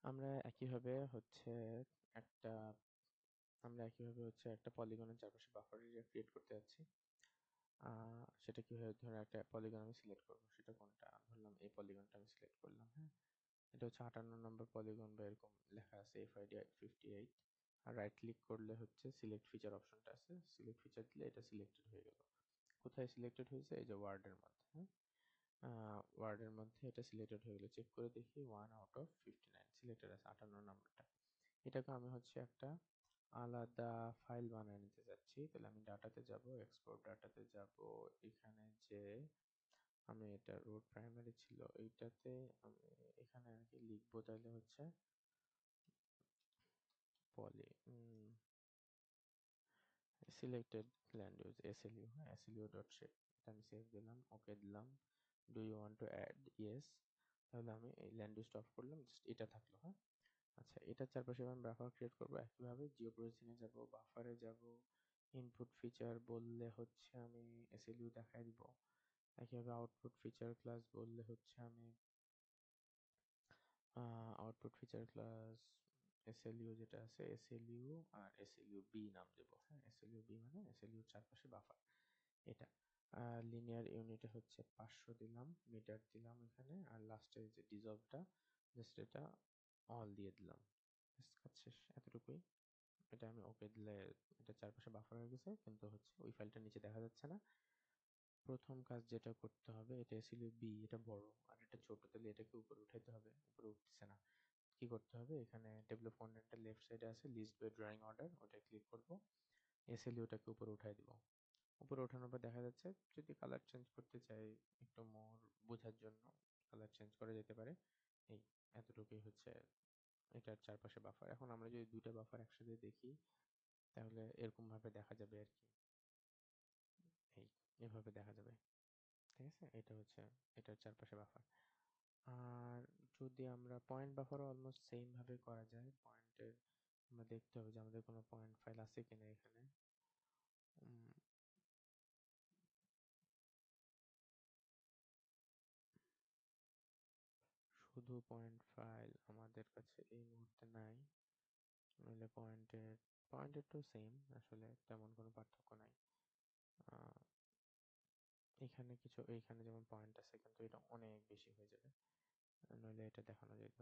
আমরা একইভাবে হচ্ছে একটা একটা পলিগনের চারপাশে বাফার এরিয়া ক্রিয়েট করতে যাচ্ছি। সেটা কিভাবে, ধরো একটা পলিগন আমি সিলেক্ট করব, সেটা কোনটা, ধরলাম এই পলিগনটা আমি সিলেক্ট করলাম। হ্যাঁ, এটা হচ্ছে 58 নম্বর পলিগন বা এরকম লেখা আছে FID 58। আর রাইট ক্লিক করলে হচ্ছে সিলেক্ট ফিচার অপশনটা আছে, সিলেক্ট ফিচার দিলে এটা সিলেক্টেড হয়ে গেল। কোথায় সিলেক্টেড হয়েছে? এই যে ওয়ার্ডের মধ্যে। হ্যাঁ, ওয়ার্ডের মধ্যে এটা সিলেক্টেড হয়ে গেল। চেক করে দেখি 1/59 সিলেক্টেড আছে, 58 নাম্বারটা। এটাকে আমি হচ্ছে একটা আলাদা ফাইল বানিয়ে নিতে চাচ্ছি। তাহলে আমি ডাটাতে যাব, এক্সপোর্ট ডাটাতে যাব। এখানে যে আমি এটা রুট প্রাইমারি ছিল এইটাতে আমি এখানে আর কি লিখবো, তাহলে হচ্ছে poly selected land use SLU। হ্যাঁ, SLU ডট শেপ, এটা আমি সেভ দিলাম, ওকে দিলাম। Do you want to add? Yes. তাহলে আমি এই ল্যান্ড ইউজটা অফ করলাম, জাস্ট এটা থাকলো। হ্যাঁ, আচ্ছা, এটার চারপাশে আমি বাফার ক্রিয়েট করবো। একইভাবে জিও প্রসেসিংয়ে যাব, বাফারে যাব, ইনপুট ফিচার বললে হচ্ছে আমি SLU দেখাই দিব। একইভাবে আউটপুট ফিচার ক্লাস বললে হচ্ছে আমি আউটপুট ফিচার ক্লাস SLU যেটা আছে SLU আর SLU B নাম দেব। হ্যাঁ, SLU B মানে SLU এর চারপাশে বাফার এটা। লিনিয়ার ইউনিটে হচ্ছে 500 দিলাম, মিটার দিলাম এখানে, আর লাস্টে যে ডিজলভটা জাস্ট এটা অল দিয়ে দিলাম। কাজ শেষ, এতটুকুই। এটা আমি ওকে দিলে এটা চারপাশে বাফার হয়ে গেছে, কিন্তু হচ্ছে ওই ফাইলটা নিচে দেখা যাচ্ছে না। প্রথম কাজ যেটা করতে হবে, এটা ছিল বি, এটা বড় আর এটা ছোট, তাহলে এটাকে উপরে উঠাইতে হবে, উপরে উঠতেছে না। কি করতে হবে? এখানে টেবিল অফ কন্টেন্টের লেফট সাইডে আছে লিস্ট বাই ড্রয়িং অর্ডার, ওটা ক্লিক করব, SLUটাকে উপরে উঠাই দিব। উপরে ওঠানোর পর দেখা যাচ্ছে, যদি কালার চেঞ্জ করতে চাই একটু মোর বোঝার জন্য, কালার চেঞ্জ করা যেতে পারে। এই এতটুকুই হচ্ছে এটার চারপাশে বাফার। এখন আমরা যদি দুইটা বাফার একসাথে দেখি, তাহলে এরকম ভাবে দেখা যাবে আর কি। এই এভাবে দেখা যাবে। ঠিক আছে, এটা হচ্ছে এটার চারপাশে বাফার। আর যদি আমরা পয়েন্ট বাফারও অলমোস্ট সেম ভাবে করা যায়। পয়েন্টের আমরা দেখতে হবে যে আমাদের কোনো পয়েন্ট ফাইল আছে কিনা এখানে। উম, শুধু পয়েন্ট ফাইল আমাদের কাছে এই মুহূর্তে নাই, নইলে পয়েন্টের তো সেম, আসলে তেমন কোনো পার্থক্য নাই। আহ, এইখানে যেমন পয়েন্ট আছে, কিন্তু এটা অনেক বেশি হয়ে যাবে, নইলে এটা দেখানো যেত।